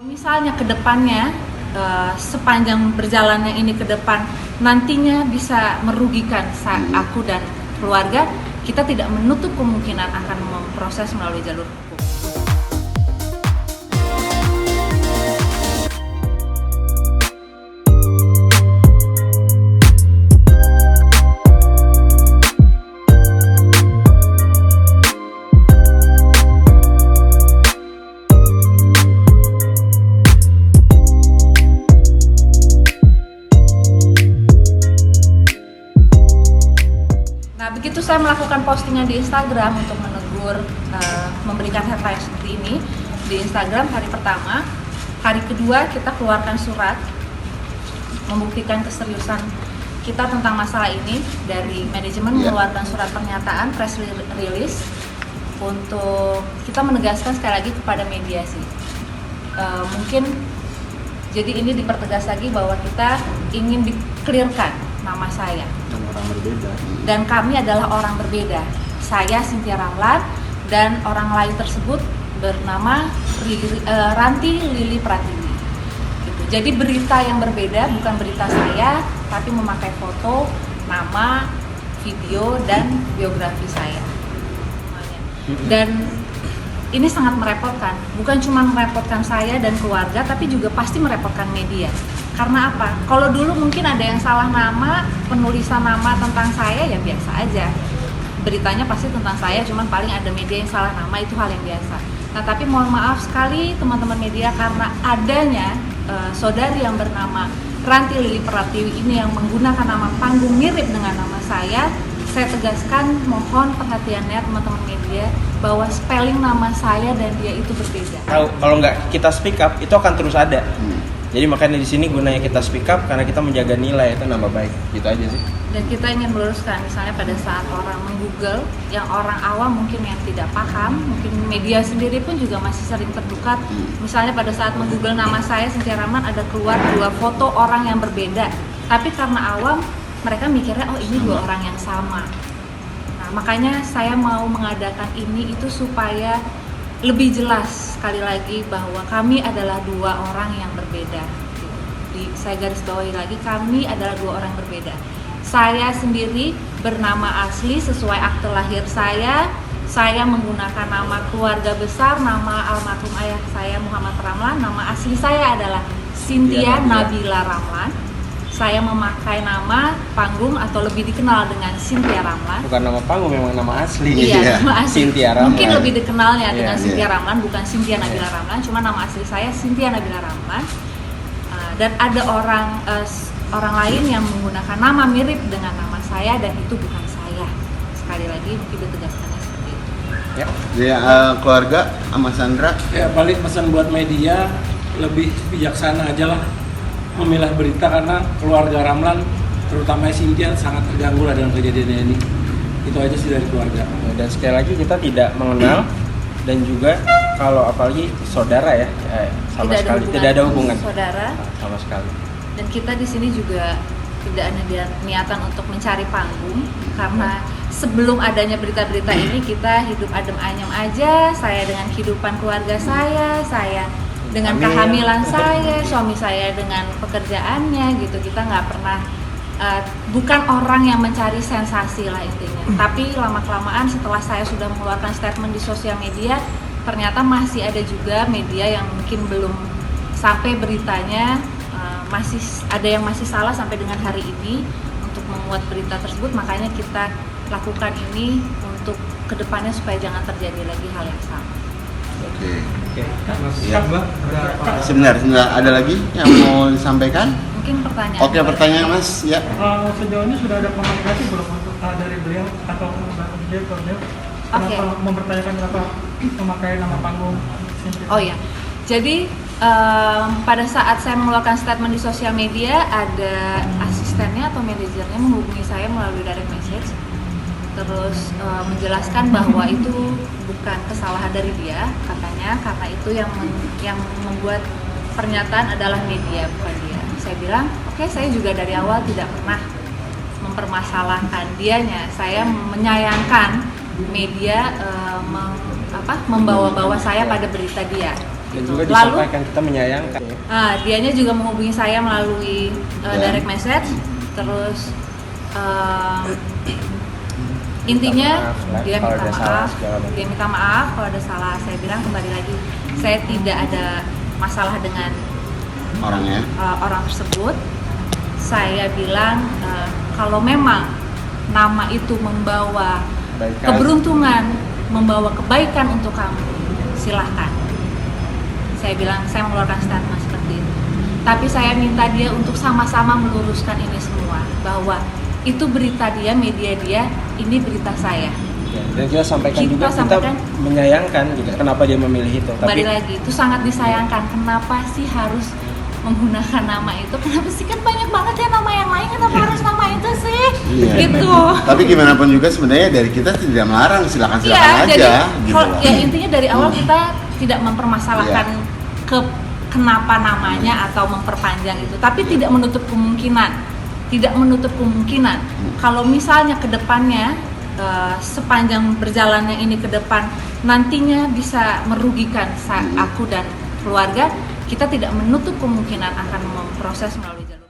Misalnya ke depannya, sepanjang berjalannya ini ke depan, nantinya bisa merugikan aku dan keluarga, kita tidak menutup kemungkinan akan memproses melalui jalur hukum. Nah, begitu saya melakukan postingan di Instagram untuk menegur, memberikan headline seperti ini di Instagram hari pertama, hari kedua kita keluarkan surat membuktikan keseriusan kita tentang masalah ini. Dari manajemen mengeluarkan surat pernyataan press release untuk kita menegaskan sekali lagi kepada media sih. Mungkin jadi ini dipertegas lagi bahwa kita ingin di-clearkan nama saya. Orang berbeda. Dan kami adalah orang berbeda. Saya Cynthia Ramlan dan orang lain tersebut bernama Ranti Lili Pratiwi. Gitu. Jadi berita yang berbeda, bukan berita saya, tapi memakai foto, nama, video dan biografi saya. Dan ini sangat merepotkan. Bukan cuma merepotkan saya dan keluarga, tapi juga pasti merepotkan media. Karena apa? Kalau dulu mungkin ada yang salah nama, penulisan nama tentang saya ya biasa aja. Beritanya pasti tentang saya, cuman paling ada media yang salah nama, itu hal yang biasa. Nah, tapi mohon maaf sekali teman-teman media, karena adanya saudari yang bernama Ranti Lili Pratiwi ini yang menggunakan nama panggung mirip dengan nama saya tegaskan, mohon perhatiannya teman-teman media, bahwa spelling nama saya dan dia itu berbeda. Kalau nggak kita speak up, itu akan terus ada. Jadi makanya di sini gunanya kita speak up, karena kita menjaga nilai itu nama baik, gitu aja sih. Dan kita ingin meluruskan, misalnya pada saat orang meng-google, yang orang awam mungkin yang tidak paham, mungkin media sendiri pun juga masih sering terdukat. Misalnya pada saat meng-google nama saya Cynthia Ramlan, ada keluar 2 foto orang yang berbeda. Tapi karena awam, mereka mikirnya oh ini 2 orang yang sama. Nah, makanya saya mau mengadakan ini itu supaya lebih jelas sekali lagi bahwa kami adalah 2 orang yang berbeda. Saya garis bawahi lagi, kami adalah 2 orang berbeda. Saya sendiri bernama asli sesuai akte lahir saya menggunakan nama keluarga besar, nama almarhum ayah saya Muhammad Ramlan. Nama asli saya adalah Cynthia Nabila Ramlan. Saya memakai nama panggung atau lebih dikenal dengan Cynthia Ramlan. Bukan nama panggung, memang nama asli. Iya, nama asli. Cynthia Ramlan. Mungkin lebih dikenalnya dengan Cynthia Ramlan, bukan Cynthia Nabila Ramlan. Cuma nama asli saya Cynthia Nabila Ramlan. Dan ada orang lain yang menggunakan nama mirip dengan nama saya dan itu bukan saya. Sekali lagi kita tegaskannya seperti itu. Ya, keluarga sama Sandra. Ya, balik pesan buat media, lebih bijaksana aja lah memilah berita, karena keluarga Ramlan terutama Cynthia sangat terganggu lah dengan kejadian ini. Itu aja sih dari keluarga. Dan sekali lagi kita tidak mengenal dan juga kalau apalagi saudara ya, sama sekali tidak ada hubungan saudara sama sekali. Dan kita di sini juga tidak ada niatan untuk mencari panggung, karena sebelum adanya berita-berita ini kita hidup adem ayem aja. Saya dengan kehidupan keluarga saya dengan kehamilan saya, suami saya dengan pekerjaannya gitu. Kita nggak pernah bukan orang yang mencari sensasi lah intinya. Tapi lama-kelamaan setelah saya sudah mengeluarkan statement di sosial media, ternyata masih ada juga media yang mungkin belum sampai beritanya, masih ada yang masih salah sampai dengan hari ini untuk memuat berita tersebut. Makanya kita lakukan ini untuk kedepannya supaya jangan terjadi lagi hal yang sama. Oke. Ya. Sebentar, ada lagi yang mau disampaikan? Mungkin pertanyaan. Oke, pertanyaan Mas. Ya. Sejauh ini sudah ada komunikasi belum untuk dari beliau atau beliau ke beliau? Kenapa mempertanyakan kenapa memakai nama panggung? Oh ya, jadi pada saat saya mengeluarkan statement di sosial media, ada asistennya atau manajernya menghubungi saya melalui direct message, terus menjelaskan bahwa itu bukan kesalahan dari dia, katanya, karena itu yang membuat pernyataan adalah media, bukan dia. Saya bilang, oke, saya juga dari awal tidak pernah mempermasalahkan dianya. Saya menyayangkan media membawa-bawa saya pada berita dia. Dan gitu. juga Lalu disampaikan kita menyayangkan. dianya juga menghubungi saya melalui direct message, terus intinya Minta maaf lah, dia kalau minta ada salah, maaf, segala macam. dia minta maaf kalau ada salah. Saya bilang kembali lagi, saya tidak ada masalah dengan orangnya. orang tersebut. Saya bilang kalau memang nama itu membawa Kebaikan. keberuntungan, membawa kebaikan untuk kamu, silahkan. Saya bilang, saya mengeluarkan statement seperti itu. Tapi saya minta dia untuk sama-sama meluruskan ini semua, bahwa itu berita dia, media dia, ini berita saya. Ya, dan kita sampaikan Kita juga sampaikan. kita menyayangkan gitu kenapa dia memilih itu. Kembali lagi, itu sangat disayangkan. Kenapa sih harus menggunakan nama itu? Kenapa sih, kan banyak banget ya nama yang lain, kenapa harus nama itu sih? Iya. Gitu. Tapi gimana pun juga sebenarnya dari kita tidak melarang, silakan Iya, aja. jadi Gitu loh. ya intinya dari awal kita tidak mempermasalahkan kenapa namanya atau memperpanjang itu, tapi tidak menutup kemungkinan kalau misalnya ke depannya sepanjang berjalannya ini ke depan nantinya bisa merugikan aku dan keluarga, kita tidak menutup kemungkinan akan memproses melalui jalur